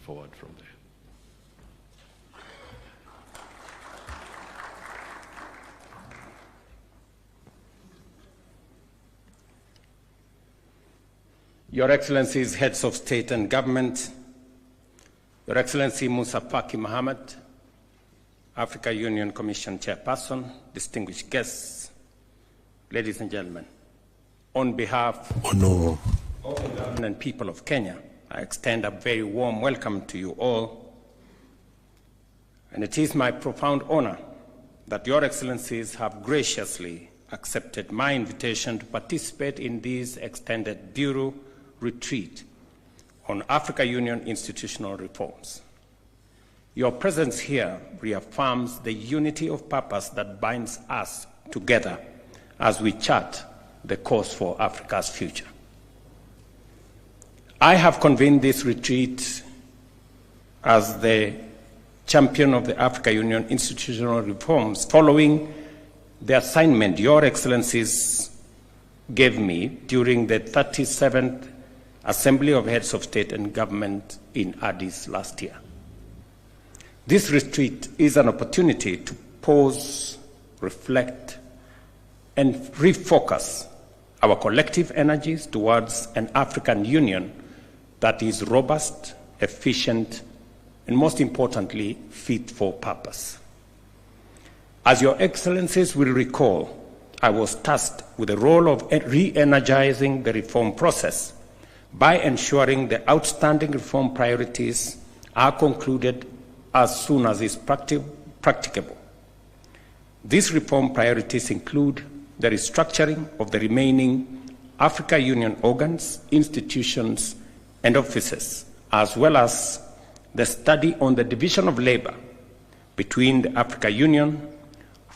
forward from there. Your Excellencies, Heads of State and Government, Your Excellency Musa Faki Mohammed, Africa Union Commission Chairperson, distinguished guests, ladies and gentlemen, on behalf of the government and people of Kenya, I extend a very warm welcome to you all, and it is my profound honor that Your Excellencies have graciously accepted my invitation to participate in this extended Bureau retreat on Africa Union institutional reforms. Your presence here reaffirms the unity of purpose that binds us together as we chart the course for Africa's future. I have convened this retreat as the champion of the Africa Union institutional reforms following the assignment Your Excellencies gave me during the 37th Assembly of Heads of State and Government in Addis last year. This retreat is an opportunity to pause, reflect, and refocus our collective energies towards an African Union that is robust, efficient, and most importantly, fit for purpose. As Your Excellencies will recall, I was tasked with the role of re-energizing the reform process by ensuring the outstanding reform priorities are concluded as soon as is practicable. These reform priorities include the restructuring of the remaining Africa Union organs, institutions, and offices, as well as the study on the division of labor between the Africa Union,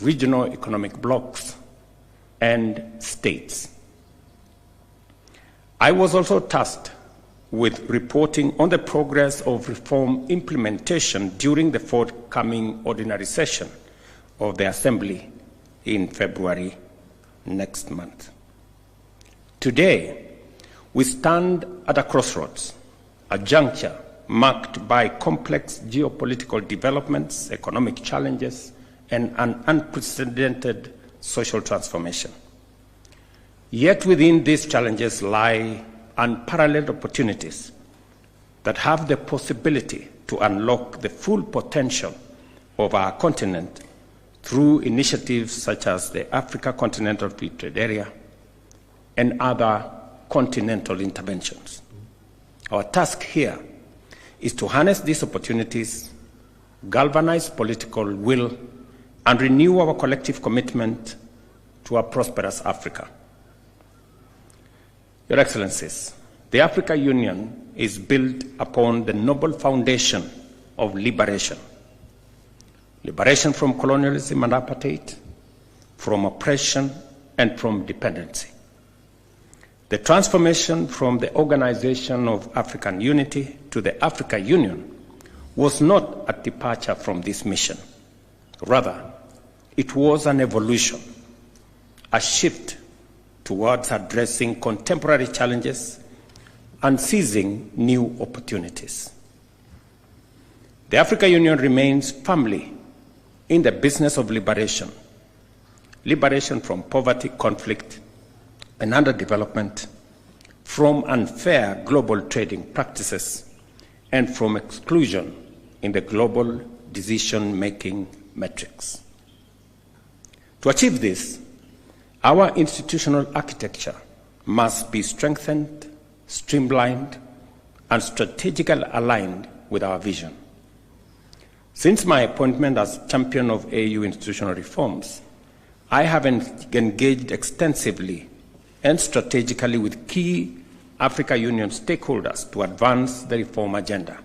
regional economic blocs, and states. I was also tasked with reporting on the progress of reform implementation during the forthcoming ordinary session of the Assembly in February next month. Today, we stand at a crossroads, a juncture marked by complex geopolitical developments, economic challenges, and an unprecedented social transformation. Yet within these challenges lie unparalleled opportunities that have the possibility to unlock the full potential of our continent through initiatives such as the Africa Continental Free Trade Area and other continental interventions. Our task here is to harness these opportunities, galvanize political will, and renew our collective commitment to a prosperous Africa. Your Excellencies, the Africa Union is built upon the noble foundation of liberation. Liberation from colonialism and apartheid, from oppression, and from dependency. The transformation from the Organization of African Unity to the Africa Union was not a departure from this mission. Rather, it was an evolution, a shift towards addressing contemporary challenges and seizing new opportunities. The Africa Union remains firmly in the business of liberation. Liberation from poverty, conflict, and underdevelopment, from unfair global trading practices, and from exclusion in the global decision-making metrics. To achieve this, our institutional architecture must be strengthened, streamlined, and strategically aligned with our vision. Since my appointment as champion of AU institutional reforms, I have engaged extensively and strategically with key Africa Union stakeholders to advance the reform agenda.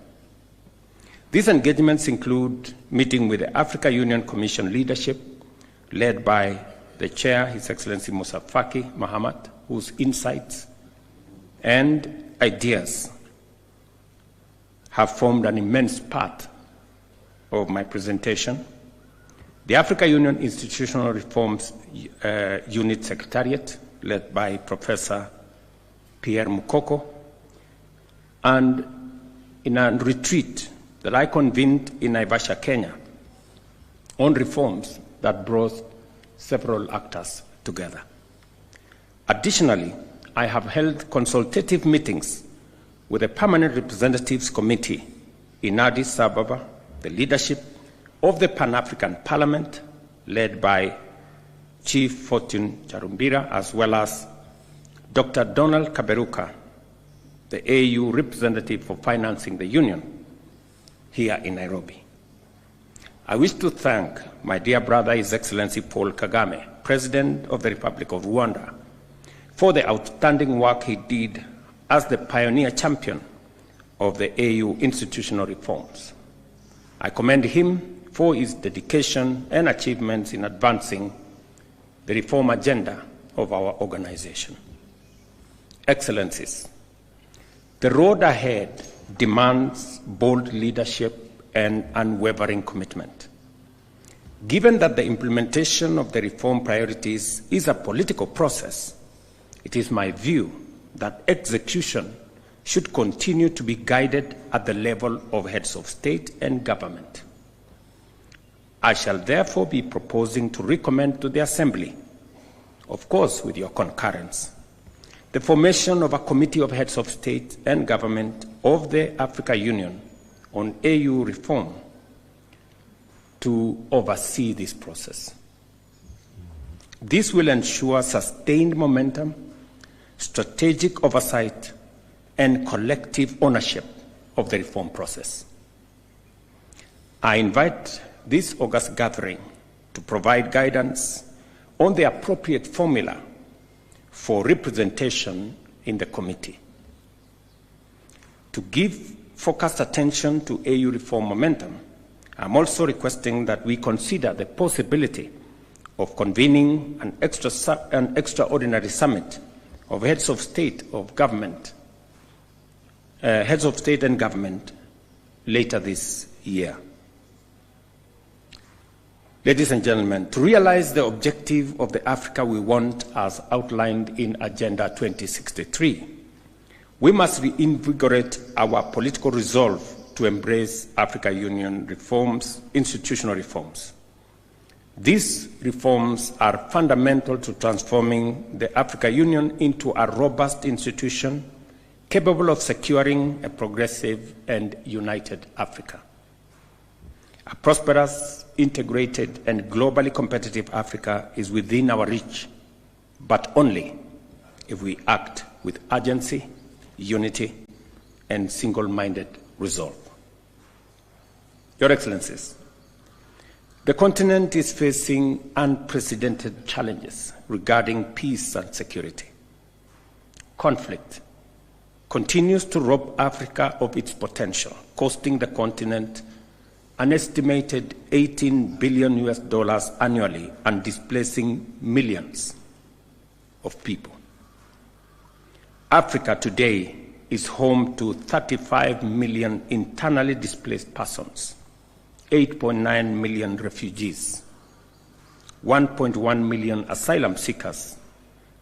These engagements include meeting with the Africa Union Commission leadership, led by the Chair, His Excellency Musa Faki Mohammed, whose insights and ideas have formed an immense part of my presentation. The Africa Union Institutional Reforms Unit Secretariat, led by Professor Pierre Mukoko, and in a retreat that I convened in Naivasha, Kenya, on reforms that brought several actors together. Additionally, I have held consultative meetings with the Permanent Representatives Committee in Addis Ababa, the leadership of the Pan-African Parliament, led by Chief Fortune Charumbira, as well as Dr. Donald Kaberuka, the AU representative for financing the Union, here in Nairobi. I wish to thank my dear brother, His Excellency Paul Kagame, President of the Republic of Rwanda, for the outstanding work he did as the pioneer champion of the AU institutional reforms. I commend him for his dedication and achievements in advancing the reform agenda of our organization. Excellencies, the road ahead demands bold leadership and unwavering commitment. Given that the implementation of the reform priorities is a political process, it is my view that execution should continue to be guided at the level of heads of state and government. I shall therefore be proposing to recommend to the Assembly, of course with your concurrence, the formation of a committee of heads of state and government of the African Union on AU reform to oversee this process. This will ensure sustained momentum, strategic oversight, and collective ownership of the reform process. I invite this August gathering to provide guidance on the appropriate formula for representation in the committee. To give focused attention to AU reform momentum, I'm also requesting that we consider the possibility of convening an extraordinary summit of heads of state and government later this year. Ladies and gentlemen, to realize the objective of the Africa we want as outlined in Agenda 2063, we must reinvigorate our political resolve to embrace African Union reforms, institutional reforms. These reforms are fundamental to transforming the African Union into a robust institution capable of securing a progressive and united Africa. A prosperous, integrated, and globally competitive Africa is within our reach, but only if we act with urgency, unity, and single-minded resolve. Your Excellencies, the continent is facing unprecedented challenges regarding peace and security. Conflict continues to rob Africa of its potential, costing the continent an estimated $18 billion annually and displacing millions of people. Africa today is home to 35 million internally displaced persons, 8.9 million refugees, 1.1 million asylum seekers,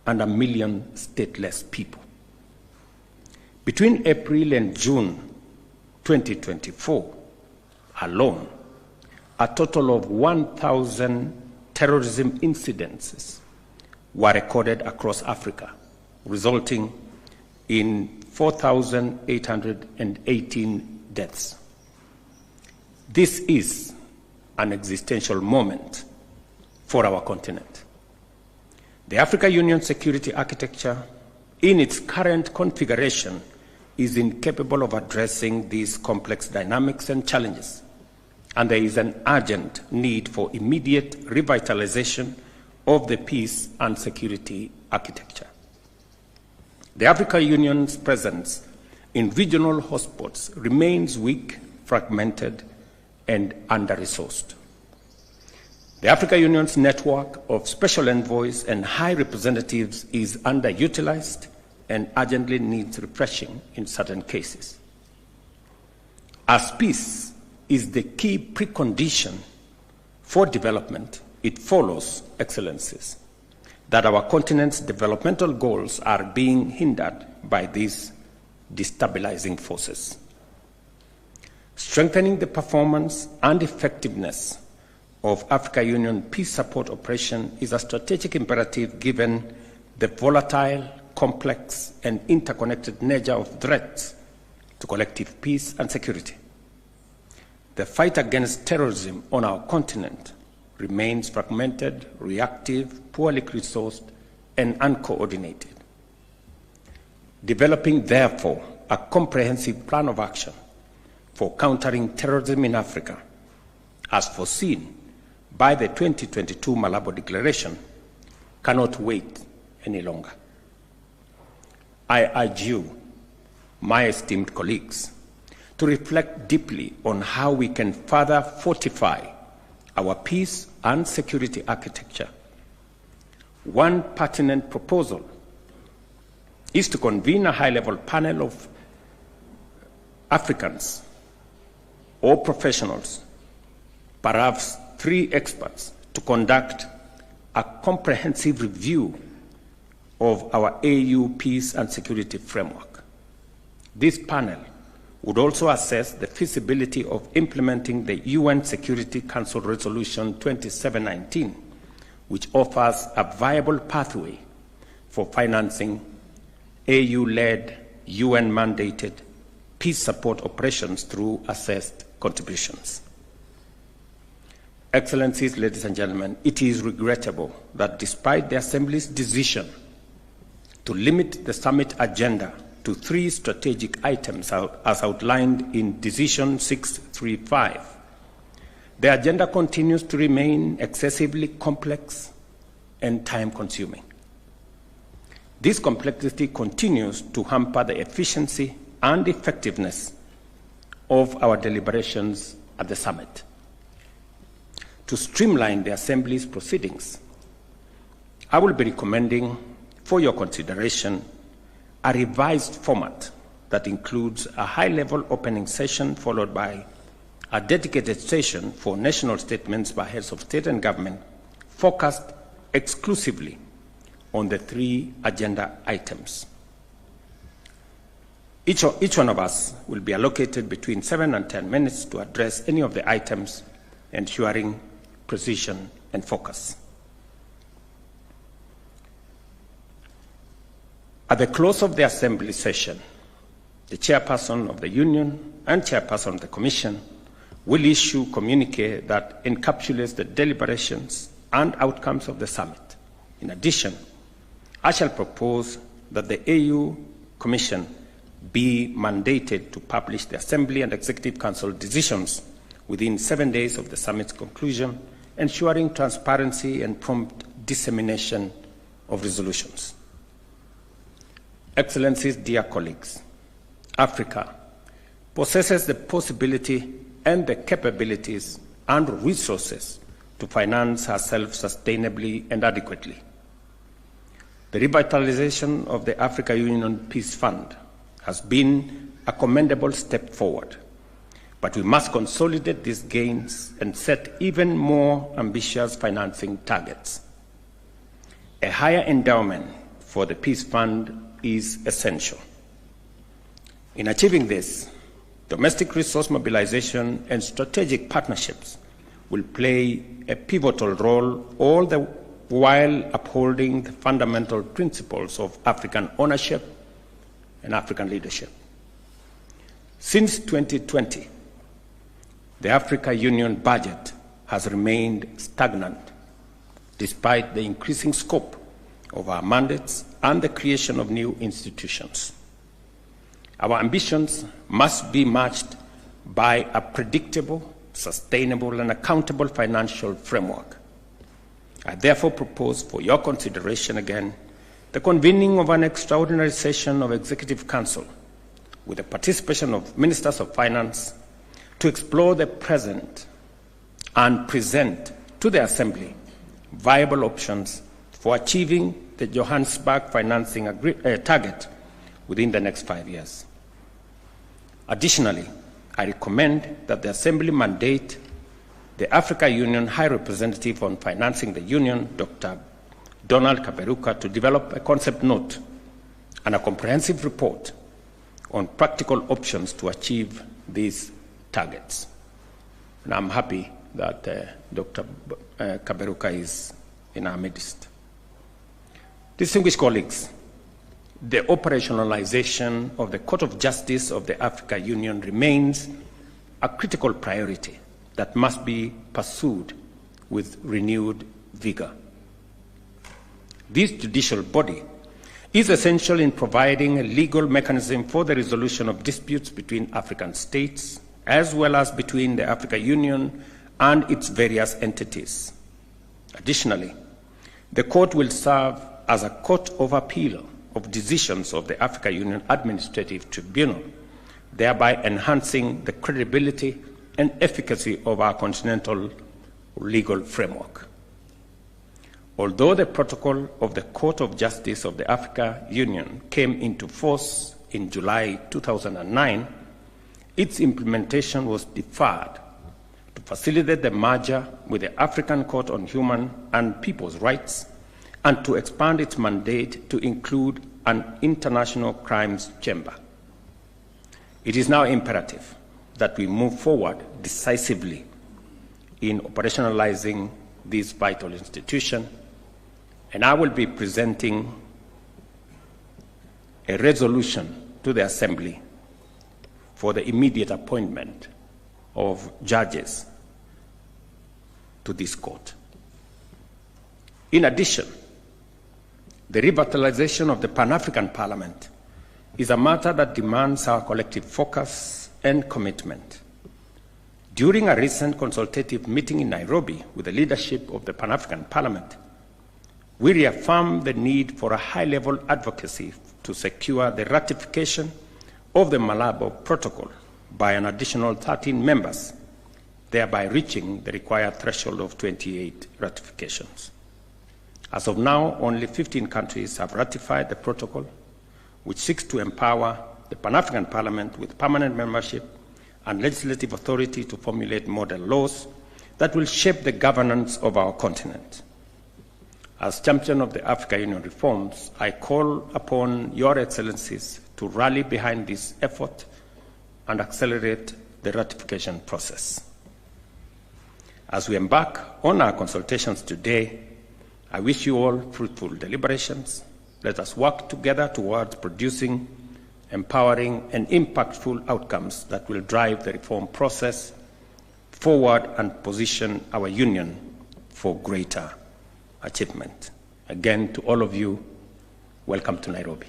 and 1 million stateless people. Between April and June 2024 alone, a total of 1,000 terrorism incidents were recorded across Africa, resulting in 4,818 deaths. This is an existential moment for our continent. The African Union security architecture, in its current configuration, is incapable of addressing these complex dynamics and challenges, and there is an urgent need for immediate revitalization of the peace and security architecture. The African Union's presence in regional hotspots remains weak, fragmented, and under-resourced. The African Union's network of special envoys and high representatives is underutilized and urgently needs refreshing in certain cases. As peace is the key precondition for development, it follows, Excellencies, that our continent's developmental goals are being hindered by these destabilizing forces. Strengthening the performance and effectiveness of Africa Union peace support operation is a strategic imperative given the volatile, complex, and interconnected nature of threats to collective peace and security. The fight against terrorism on our continent remains fragmented, reactive, poorly resourced, and uncoordinated. Developing, therefore, a comprehensive plan of action for countering terrorism in Africa, as foreseen by the 2022 Malabo Declaration, cannot wait any longer. I urge you, my esteemed colleagues, to reflect deeply on how we can further fortify our peace and security architecture. One pertinent proposal is to convene a high-level panel of Africans or professionals, perhaps 3 experts, to conduct a comprehensive review of our AU peace and security framework. This panel would also assess the feasibility of implementing the UN Security Council Resolution 2719, which offers a viable pathway for financing AU-led, UN-mandated peace support operations through assessed contributions. Excellencies, ladies and gentlemen, it is regrettable that despite the Assembly's decision to limit the summit agenda to 3 strategic items as outlined in Decision 635, the agenda continues to remain excessively complex and time-consuming. This complexity continues to hamper the efficiency and effectiveness of our deliberations at the summit. To streamline the Assembly's proceedings, I will be recommending for your consideration a revised format that includes a high-level opening session followed by a dedicated session for national statements by heads of state and government focused exclusively on the 3 agenda items. Each one of us will be allocated between 7 and 10 minutes to address any of the items, ensuring precision and focus. At the close of the Assembly session, the Chairperson of the Union and Chairperson of the Commission will issue a communiqué that encapsulates the deliberations and outcomes of the summit. In addition, I shall propose that the AU Commission be mandated to publish the Assembly and Executive Council decisions within 7 days of the summit's conclusion, ensuring transparency and prompt dissemination of resolutions. Excellencies, dear colleagues, Africa possesses the possibility and the capabilities and resources to finance herself sustainably and adequately. The revitalization of the Africa Union Peace Fund has been a commendable step forward, but we must consolidate these gains and set even more ambitious financing targets. A higher endowment for the Peace Fund is essential. In achieving this, domestic resource mobilization and strategic partnerships will play a pivotal role, all the while upholding the fundamental principles of African ownership and African leadership. Since 2020, the Africa Union budget has remained stagnant despite the increasing scope of our mandates and the creation of new institutions. Our ambitions must be matched by a predictable, sustainable, and accountable financial framework. I therefore propose for your consideration again the convening of an extraordinary session of Executive Council with the participation of Ministers of Finance to explore the present and present to the Assembly viable options for achieving the Johannesburg financing target within the next 5 years. Additionally, I recommend that the Assembly mandate the Africa Union High Representative on Financing the Union, Dr. Donald Kaberuka, to develop a concept note and a comprehensive report on practical options to achieve these targets. And I'm happy that Dr. Kaberuka is in our midst. Distinguished colleagues, the operationalization of the Court of Justice of the African Union remains a critical priority that must be pursued with renewed vigor. This judicial body is essential in providing a legal mechanism for the resolution of disputes between African states, as well as between the African Union and its various entities. Additionally, the court will serve as a court of appeal of decisions of the African Union Administrative Tribunal, thereby enhancing the credibility and efficacy of our continental legal framework. Although the protocol of the Court of Justice of the African Union came into force in July 2009, its implementation was deferred to facilitate the merger with the African Court on Human and People's Rights and to expand its mandate to include an international crimes chamber. It is now imperative that we move forward decisively in operationalizing this vital institution, and I will be presenting a resolution to the Assembly for the immediate appointment of judges to this court. In addition, the revitalization of the Pan-African Parliament is a matter that demands our collective focus and commitment. During a recent consultative meeting in Nairobi with the leadership of the Pan-African Parliament, we reaffirmed the need for a high-level advocacy to secure the ratification of the Malabo Protocol by an additional 13 members, thereby reaching the required threshold of 28 ratifications. As of now, only 15 countries have ratified the protocol, which seeks to empower the Pan-African Parliament with permanent membership and legislative authority to formulate model laws that will shape the governance of our continent. As champion of the African Union reforms, I call upon Your Excellencies to rally behind this effort and accelerate the ratification process. As we embark on our consultations today, I wish you all fruitful deliberations. Let us work together towards producing empowering and impactful outcomes that will drive the reform process forward and position our union for greater achievement. Again, to all of you, welcome to Nairobi.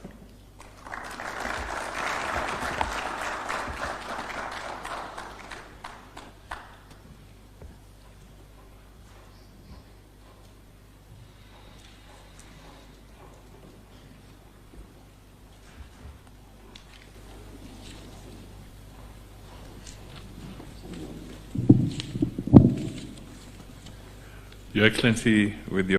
Your Excellency, with your